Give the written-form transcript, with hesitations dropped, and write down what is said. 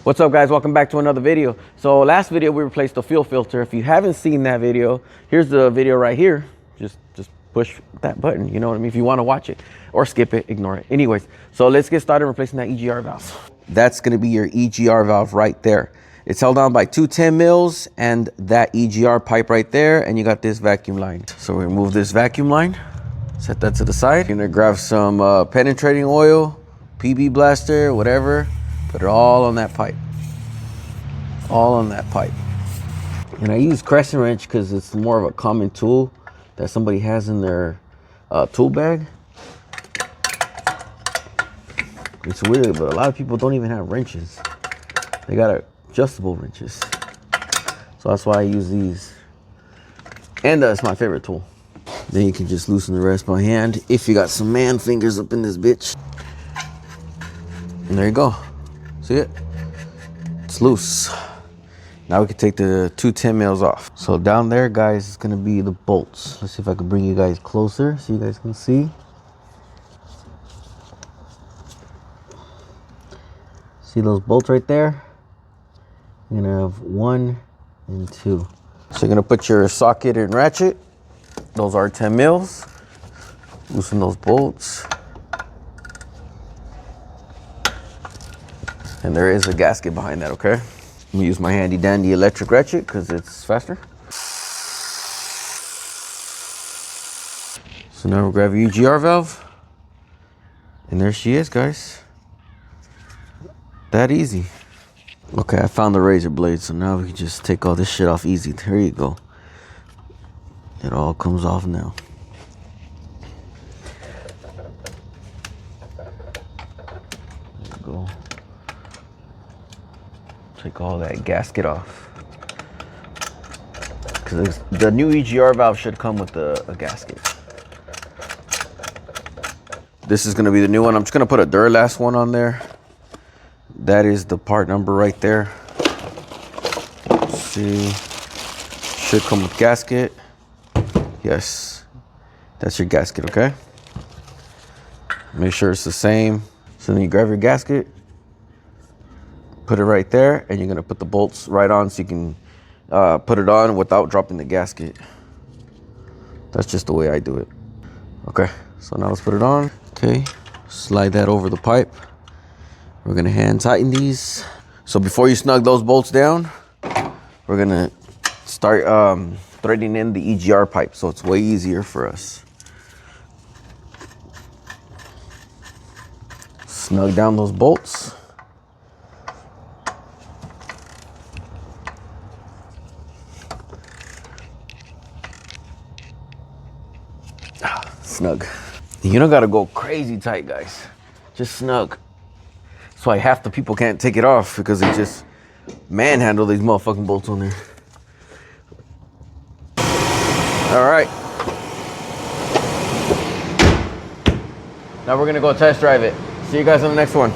What's up, guys? Welcome back to another video. So last video we replaced the fuel filter. If you haven't seen that video, here's the video right here. Just push that button, you know what I mean? If you want to watch it, or skip it, ignore it. Anyways, so let's get started replacing that EGR valve. That's going to be your EGR valve right there. It's held on by two 10 mils and that EGR pipe right there, and you got this vacuum line. So we remove this vacuum line, set that to the side. You're gonna grab some penetrating oil, PB blaster, whatever. Put it all on that pipe. All on that pipe. And I use crescent wrench because it's more of a common tool that somebody has in their tool bag. It's weird, but a lot of people don't even have wrenches. They got adjustable wrenches. So that's why I use these. And it's my favorite tool. Then you can just loosen the rest by hand if you got some man fingers up in this bitch. And there you go. See it? It's loose. Now we can take the two 10 mils off. So down there, guys, is gonna be the bolts. Let's see if I can bring you guys closer so you guys can see. See those bolts right there? You're gonna have 1 and 2. So you're gonna put your socket and ratchet. Those are 10 mils. Loosen those bolts. And there is a gasket behind that, okay? I'm gonna use my handy dandy electric ratchet because it's faster. So now we'll grab your EGR valve. And there she is, guys. That easy. Okay, I found the razor blade, so now we can just take all this shit off easy. There you go. It all comes off now. There you go. Take all that gasket off. Because the new EGR valve should come with a gasket. This is going to be the new one. I'm just going to put a Duralast one on there. That is the part number right there. Let's see. Should come with gasket. Yes. That's your gasket, okay? Make sure it's the same. So then you grab your gasket, put it right there, and you're gonna put the bolts right on so you can put it on without dropping the gasket. That's just the way I do it. Okay, so now let's put it on. Okay, slide that over the pipe. We're gonna hand tighten these. So before you snug those bolts down, we're gonna start threading in the EGR pipe, so it's way easier for us. Snug down those bolts. Snug. You don't gotta go crazy tight, guys. Just snug. That's why half the people can't take it off, because they just manhandle these motherfucking bolts on there. All right. Now we're gonna go test drive it. See you guys on the next one.